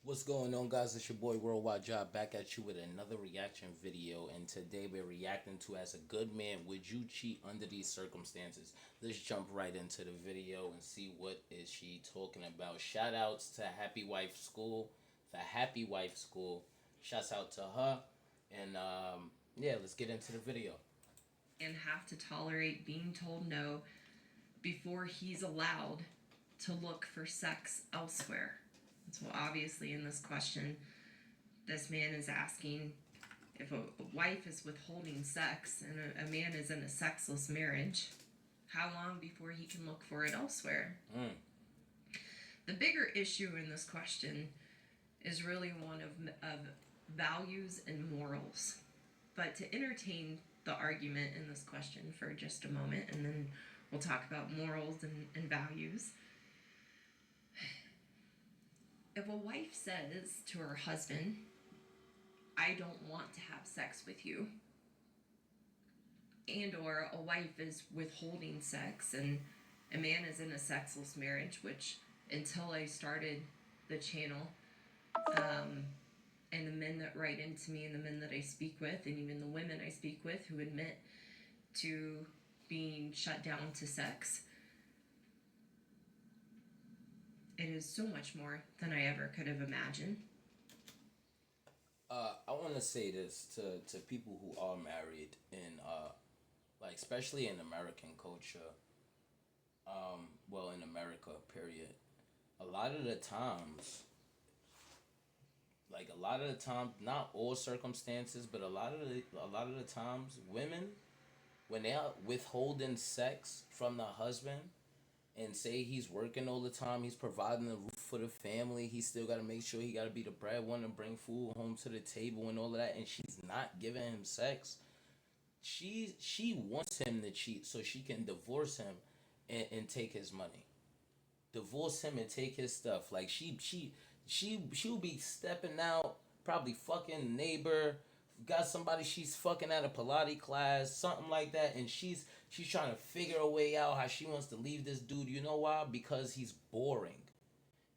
What's going on, guys? It's your boy Worldwide Job back at you with another reaction video, and today we're reacting to "As a Good Man, Would You Cheat Under These Circumstances?" Let's jump right into the video and see what is she talking about. Shout outs to Happy Wife School, the Happy Wife School. Shouts out to her, and yeah, let's get into the video. And have to tolerate being told no before he's allowed to look for sex elsewhere. So obviously in this question, this man is asking if a wife is withholding sex and a man is in a sexless marriage, how long before he can look for it elsewhere? The bigger issue in this question is really one of values and morals. But to entertain the argument in this question for just a moment, and then we'll talk about morals and values. If a wife says to her husband, I don't want to have sex with you, and or a wife is withholding sex and a man is in a sexless marriage, which until I started the channel, and the men that write into me and the men that I speak with and even the women I speak with who admit to being shut down to sex, it is so much more than I ever could have imagined. I want to say this to people who are married in like especially in American culture, well, in America, period. A lot of the times, not all circumstances, but a lot of the times, women, when they're withholding sex from the husband, and say he's working all the time, he's providing the roof for the family, he still got to make sure he got to be the breadwinner, bring food home to the table, and all of that, and she's not giving him sex. She wants him to cheat so she can divorce him and take his money, divorce him and take his stuff. Like she'll be stepping out, probably fucking neighbor, got somebody she's fucking at a Pilates class, something like that, and she's trying to figure a way out how she wants to leave this dude. You know why? Because he's boring.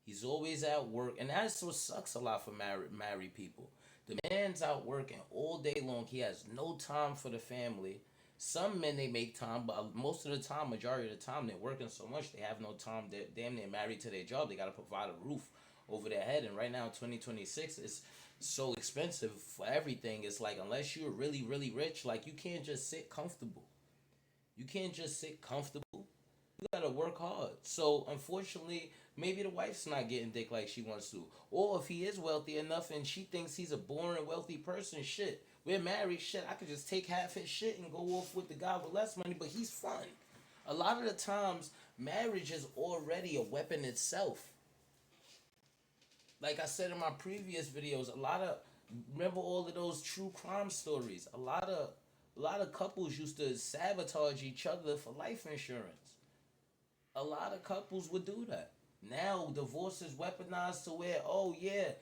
He's always at work, and that's what sucks a lot for married people. The man's out working all day long. He has no time for the family. Some men they make time, but most of the time, majority of the time, they're working so much they have no time. They're damn near married to their job. They gotta provide a roof over their head, and right now, 2026 is so expensive for everything. It's like unless you're really really rich, like you can't just sit comfortable. You can't just sit comfortable. You gotta work hard. So unfortunately, maybe the wife's not getting dick like she wants to. Or if he is wealthy enough and she thinks he's a boring wealthy person, shit. We're married, shit. I could just take half his shit and go off with the guy with less money, but he's fun. A lot of the times, marriage is already a weapon itself. Like I said in my previous videos, a lot of remember all of those true crime stories. A lot of couples used to sabotage each other for life insurance. A lot of couples would do that. Now divorce is weaponized to where, oh yeah,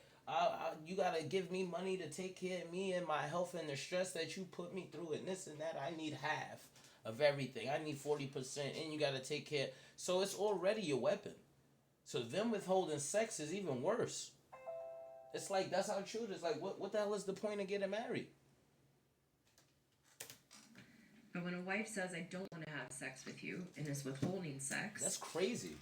you gotta give me money to take care of me and my health and the stress that you put me through and this and that. I need half of everything. I need 40%, and you gotta take care. So it's already a weapon. So them withholding sex is even worse. It's like that's how true it is. Like what the hell is the point of getting married? But when a wife says, I don't want to have sex with you, and is withholding sex, That's crazy.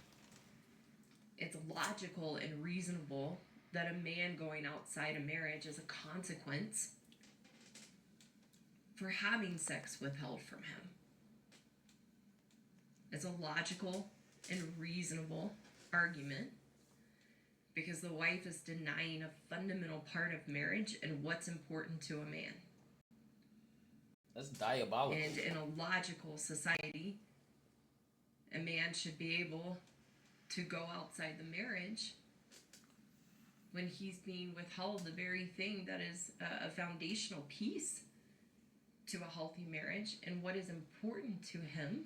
it's logical and reasonable that a man going outside a marriage is a consequence for having sex withheld from him. It's a logical and reasonable argument because the wife is denying a fundamental part of marriage and what's important to a man. That's diabolical. And in a logical society, a man should be able to go outside the marriage when he's being withheld the very thing that is a foundational piece to a healthy marriage and what is important to him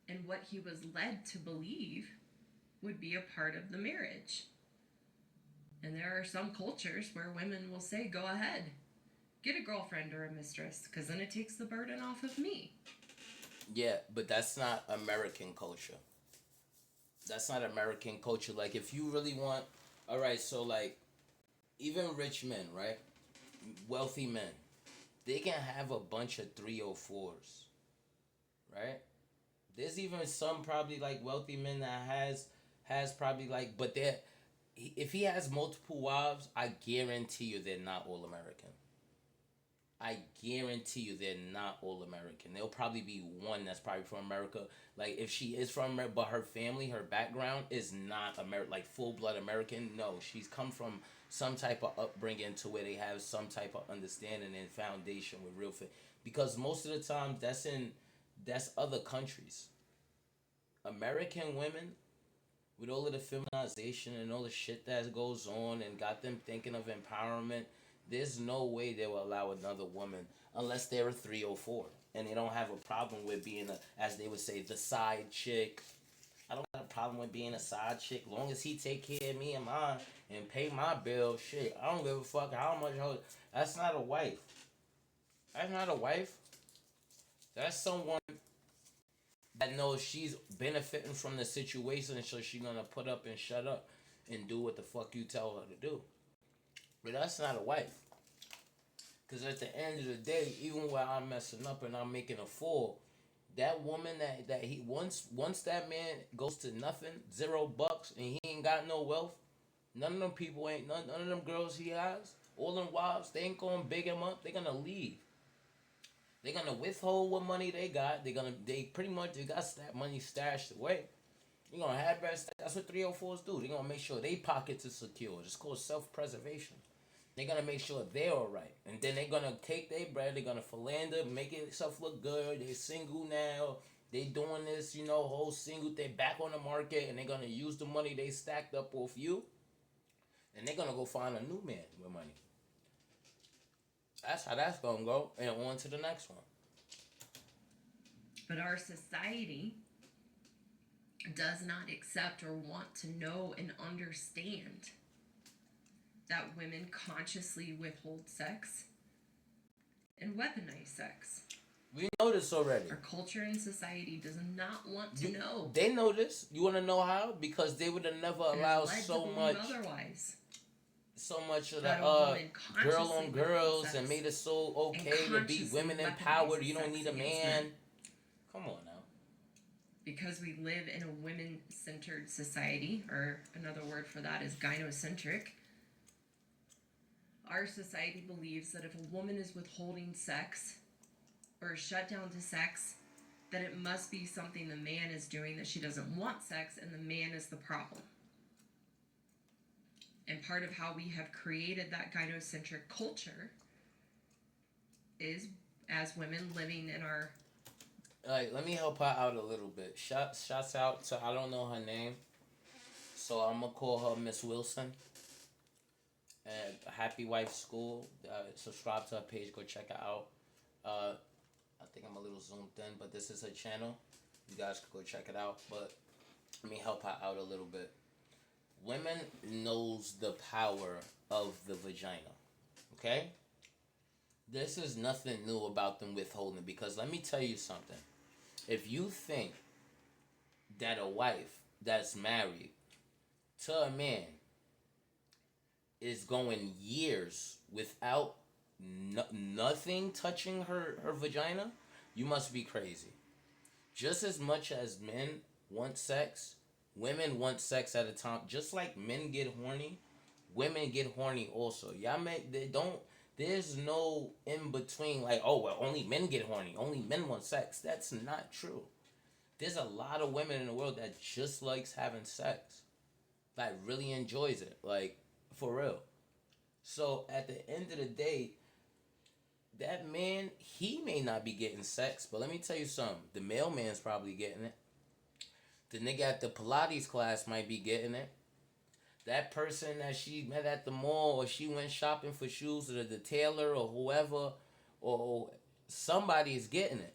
and what he was led to believe would be a part of the marriage. And there are some cultures where women will say, go ahead, get a girlfriend or a mistress, because then it takes the burden off of me. Yeah, but that's not American culture. That's not American culture. Like if you really want All right, so like even rich men, right? Wealthy men, they can have a bunch of 304s, right? There's even some probably like wealthy men that has probably like, but they're if he has multiple wives, I guarantee you they're not all American. I guarantee you they're not all American. There'll probably be one that's probably from America. Like if she is from America, but her family, her background is not American, like full blood American. No, she's come from some type of upbringing to where they have some type of understanding and foundation with real. Because most of the time that's other countries. American women with all of the feminization and all the shit that goes on and got them thinking of empowerment, there's no way they will allow another woman unless they're a 304 and they don't have a problem with being a, as they would say, the side chick. I don't have a problem with being a side chick long as he take care of me and mine and pay my bill. Shit, I don't give a fuck how much. That's not a wife. That's not a wife. That's someone that knows she's benefiting from the situation, so she's gonna put up and shut up and do what the fuck you tell her to do. But that's not a wife. Cause at the end of the day, even while I'm messing up and I'm making a fool, that woman that he once that man goes to nothing, $0, and he ain't got no wealth, none of them people ain't none of them girls he has, all them wives, they ain't gonna big him up. They gonna leave. They're gonna withhold what money they got. They pretty much they got that money stashed away. You're gonna have that. That's what 304s do. They're gonna make sure they pockets is secure. It's called self-preservation. They're gonna make sure they're alright. And then they're gonna take their bread, they're gonna philander, make itself look good. They're single now. They doing this, whole single thing back on the market, and they're gonna use the money they stacked up off you, and they're gonna go find a new man with money. That's how that's gonna go. And on to the next one. But our society does not accept or want to know and understand that women consciously withhold sex and weaponize sex. We know this already. Our culture and society does not want to know. They know this. You want to know how? Because they would have never allowed so much. Otherwise. So much of the girl on girls and made it so okay to be women empowered. You don't need a man. Come on now. Because we live in a women-centered society, or another word for that is gynocentric. Our society believes that if a woman is withholding sex or shut down to sex, that it must be something the man is doing, that she doesn't want sex, and the man is the problem. And part of how we have created that gynocentric culture is as women living in our... Alright, let me help her out a little bit. Shouts out to, I don't know her name, so I'm going to call her Miss Wilson. And Happy Wife School. Subscribe to her page. Go check her out. I think I'm a little zoomed in, but this is her channel. You guys can go check it out. But let me help her out a little bit. Women knows the power of the vagina. Okay? This is nothing new about them withholding, because let me tell you something. If you think that a wife that's married to a man is going years without nothing touching her vagina, you must be crazy. Just as much as men want sex, women want sex at a time. Just like men get horny, women get horny also. There's no in between, like, oh, well, only men get horny, only men want sex. That's not true. There's a lot of women in the world that just likes having sex. Like, really enjoys it. Like, for real. So, at the end of the day, that man, he may not be getting sex, but let me tell you something. The mailman's probably getting it. The nigga at the Pilates class might be getting it. That person that she met at the mall, or she went shopping for shoes, or the tailor, or whoever, or somebody is getting it.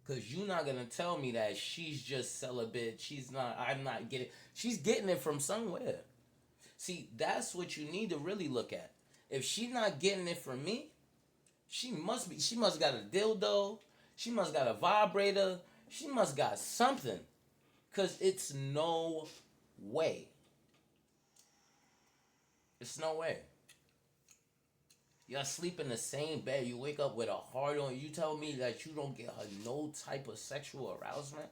Because you're not going to tell me that she's just celibate. I'm not getting it. She's getting it from somewhere. See, that's what you need to really look at. If she's not getting it from me, she must got a dildo. She must got a vibrator. She must got something. Because it's no way It's no way. Y'all sleep in the same bed. You wake up with a hard on. You tell me that you don't get her no type of sexual arousement.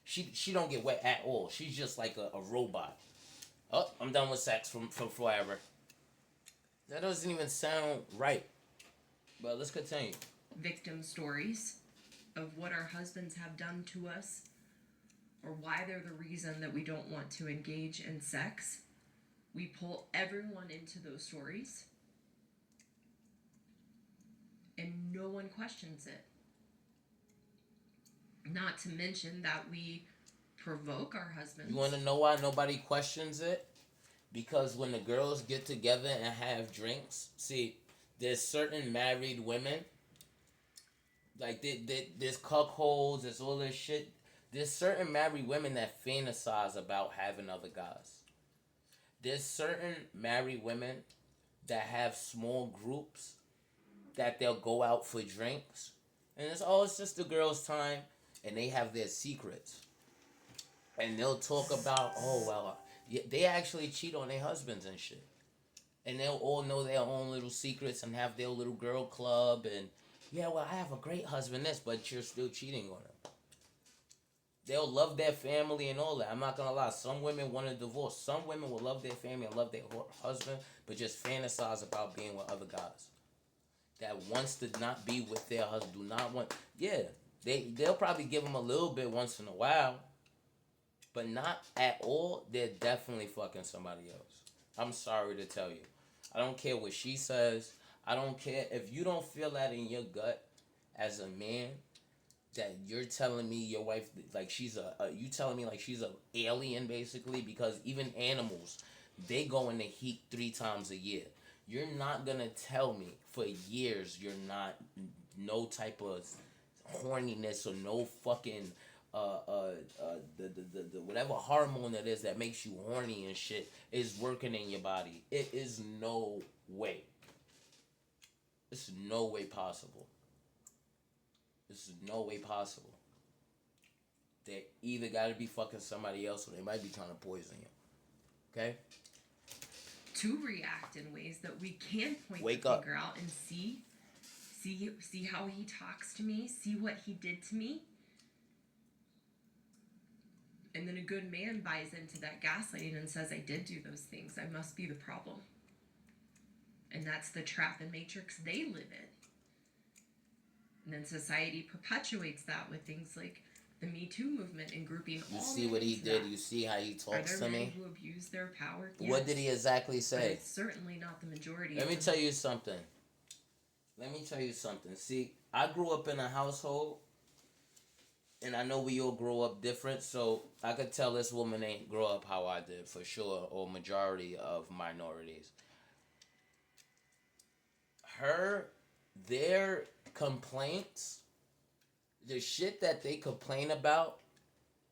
She don't get wet at all. She's just like a robot. Oh, I'm done with sex from forever. That doesn't even sound right. But let's continue. Victim stories of what our husbands have done to us or why they're the reason that we don't want to engage in sex. We pull everyone into those stories and no one questions it. Not to mention that we provoke our husbands. You want to know why nobody questions it? Because when the girls get together and have drinks, see, there's certain married women, like there's cuckolds, there's all this shit. There's certain married women that fantasize about having other guys. There's certain married women that have small groups that they'll go out for drinks. And it's just the girls' time, and they have their secrets. And they'll talk about, oh, well, they actually cheat on their husbands and shit. And they'll all know their own little secrets and have their little girl club. And, yeah, well, I have a great husband, but you're still cheating on him. They'll love their family and all that. I'm not going to lie. Some women want a divorce. Some women will love their family and love their husband, but just fantasize about being with other guys. That wants to not be with their husband, do not want... Yeah, they'll probably give them a little bit once in a while, but not at all. They're definitely fucking somebody else. I'm sorry to tell you. I don't care what she says. I don't care if you don't feel that in your gut as a man, that you're telling me your wife, like she's you telling me like she's an alien basically, because even animals, they go in the heat 3 times a year. You're not gonna tell me for years you're not no type of horniness or no fucking the whatever hormone that is that makes you horny and shit is working in your body. It is no way. It's no way possible. This is no way possible. They either gotta be fucking somebody else or they might be trying to poison you. Okay? To react in ways that we can point Wake the up. finger out and see how he talks to me, see what he did to me. And then a good man buys into that gaslighting and says, I did do those things. I must be the problem. And that's the trap and matrix they live in. And then society perpetuates that with things like the Me Too movement and grouping all. You see what he did? That. You see how he talks to Are there men me? who abuse their power? What Yes. did he exactly But say? it's certainly not the majority. Let me tell you something. See, I grew up in a household, and I know we all grow up different, so I could tell this woman ain't grow up how I did, for sure, or majority of minorities. Their complaints, the shit that they complain about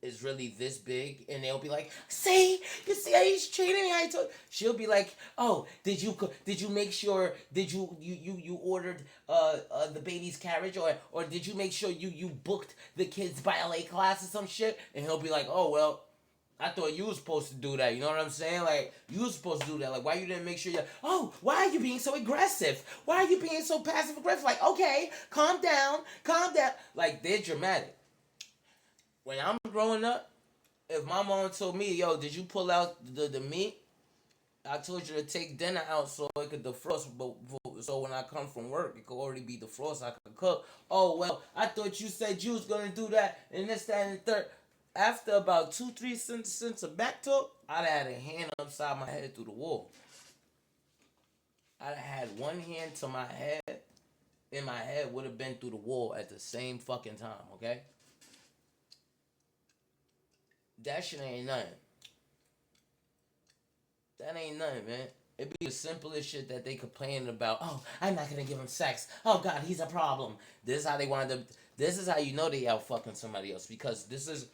is really this big, and they'll be like, see, you see how he's treating me? She'll be like, oh, did you make sure, did you ordered the baby's carriage, or did you make sure you booked the kids' ballet class or some shit? And he'll be like, oh, well, I thought you was supposed to do that. You know what I'm saying? Like, you was supposed to do that. Like, why you didn't make sure oh, why are you being so aggressive? Why are you being so passive aggressive? Like, okay, calm down. Like, they're dramatic. When I'm growing up, if my mom told me, yo, did you pull out the meat? I told you to take dinner out so it could defrost, so when I come from work, it could already be defrost, I could cook. Oh, well, I thought you said you was going to do that, and this, that, and the third. After about 2-3 cents of back talk, I'd have had a hand upside my head through the wall. I'd have had one hand to my head, and my head would have been through the wall at the same fucking time, okay? That shit ain't nothing. That ain't nothing, man. It be the simplest shit that they complaining about. Oh, I'm not gonna give him sex. Oh God, he's a problem. This is how they wind up. This is how you know they out fucking somebody else, because this is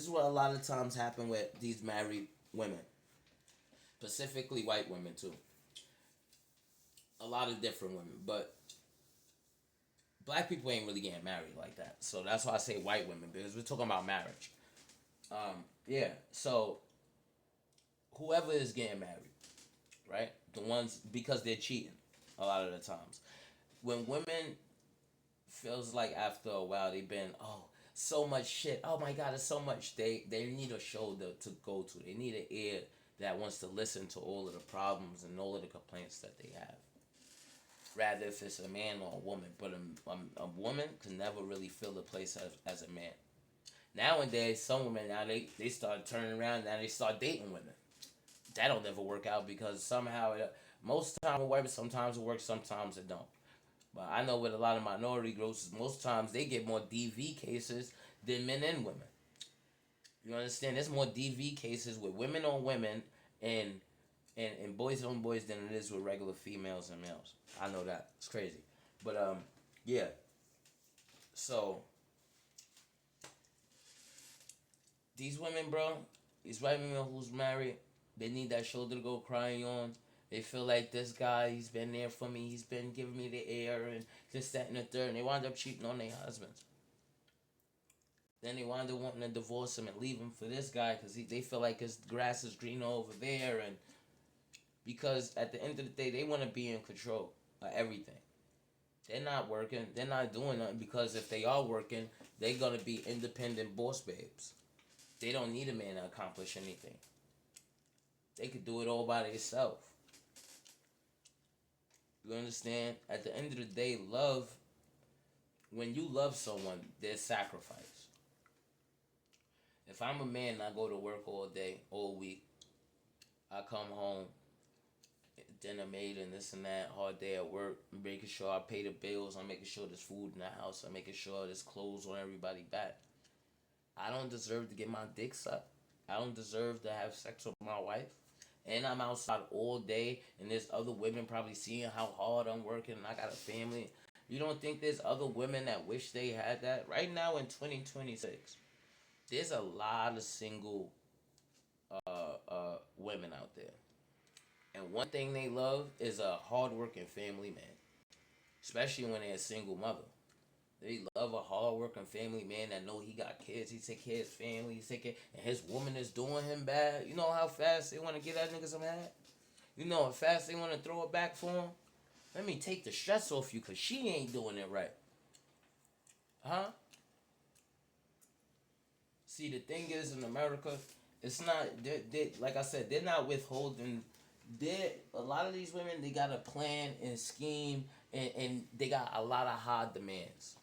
what a lot of times happen with these married women, specifically white women too. A lot of different women, but black people ain't really getting married like that. So that's why I say white women, because we're talking about marriage. Yeah. So whoever is getting married, right? The ones because they're cheating a lot of the times. When women feels like after a while they've been so much shit. Oh my god, it's so much. They need a shoulder to go to. They need an ear that wants to listen to all of the problems and all of the complaints that they have. Rather if it's a man or a woman, but a woman can never really fill the place as a man. Nowadays, some women now they start turning around. Now they start dating women. That don't never work out because somehow most time it works. Sometimes it works. Sometimes it don't. But I know with a lot of minority groups, most times they get more DV cases than men and women. You understand? There's more DV cases with women on women and and boys on boys than it is with regular females and males. I know that. It's crazy. But yeah. So these women, bro, these white women who's married, they need that shoulder to go crying on. They feel like this guy, he's been there for me, he's been giving me the air and this, that, and the third, and they wind up cheating on their husbands. Then they wind up wanting to divorce him and leave him for this guy because they feel like his grass is greener over there, and because at the end of the day, they want to be in control of everything. They're not working, they're not doing nothing because if they are working, they're gonna be independent boss babes. They don't need a man to accomplish anything. They could do it all by themselves. You understand? At the end of the day, love, when you love someone, there's sacrifice. If I'm a man and I go to work all day, all week, I come home, dinner made and this and that, hard day at work, making sure I pay the bills, I'm making sure there's food in the house, I'm making sure there's clothes on everybody's back. I don't deserve to get my dick sucked. I don't deserve to have sex with my wife. And I'm outside all day, and there's other women probably seeing how hard I'm working, and I got a family. You don't think there's other women that wish they had that? Right now in 2026, there's a lot of single women out there. And one thing they love is a hardworking family man, especially when they're a single mother. They love a hardworking family man that know he got kids. He take care of his family. He take care, and his woman is doing him bad. You know how fast they want to get that nigga some head. You know how fast they want to throw it back for him. Let me take the stress off you, cause she ain't doing it right, huh? See, the thing is in America, it's not. They like I said, they're not withholding. They a lot of these women they got a plan and scheme, and they got a lot of high demands.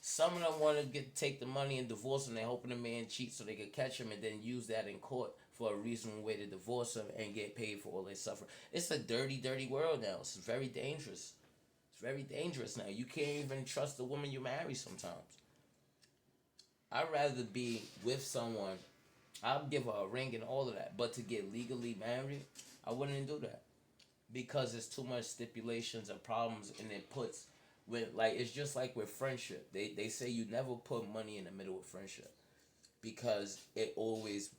Some of them want to take the money and divorce him. They're hoping the man cheats so they could catch him and then use that in court for a reasonable way to divorce him and get paid for all they suffer. It's a dirty, dirty world now. It's very dangerous. It's very dangerous now. You can't even trust the woman you marry sometimes. I'd rather be with someone. I'll give her a ring and all of that. But to get legally married, I wouldn't do that. Because there's too much stipulations and problems and it puts with like it's just like with friendship. They say you never put money in the middle of friendship because it always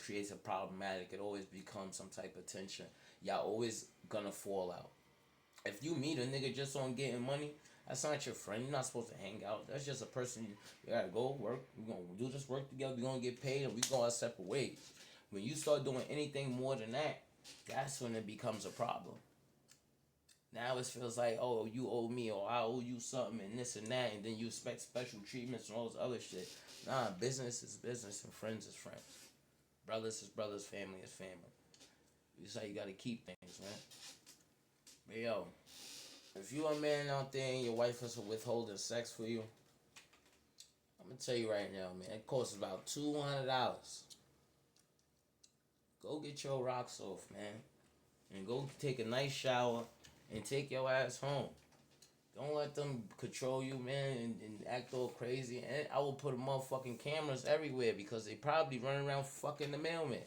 creates a problematic. It always becomes some type of tension. Y'all always gonna fall out. If you meet a nigga just on getting money, that's not your friend. You're not supposed to hang out. That's just a person you gotta go work. We're gonna do this work together. We're gonna get paid and we go our separate ways. When you start doing anything more than that, that's when it becomes a problem. Now it feels like, oh, you owe me or I owe you something and this and that, and then you expect special treatments and all this other shit. Nah, business is business and friends is friends. Brothers is brothers, family is family. This is how you gotta keep things, man. But yo, if you a man out there and your wife is withholding sex for you, I'm gonna tell you right now, man, it costs about $200. Go get your rocks off, man. And go take a nice shower and take your ass home. Don't let them control you, man, and act all crazy. And I will put motherfucking cameras everywhere because they probably running around fucking the mailman.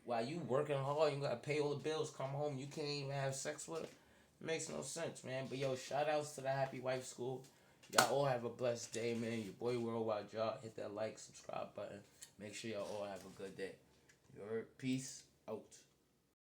While you working hard, you gotta pay all the bills, come home, you can't even have sex with her. It makes no sense, man. But yo, shout outs to the Happy Wife School. Y'all all have a blessed day, man. Your boy Worldwide Y'all. Hit that like, subscribe button. Make sure y'all all have a good day. You heard? Peace out.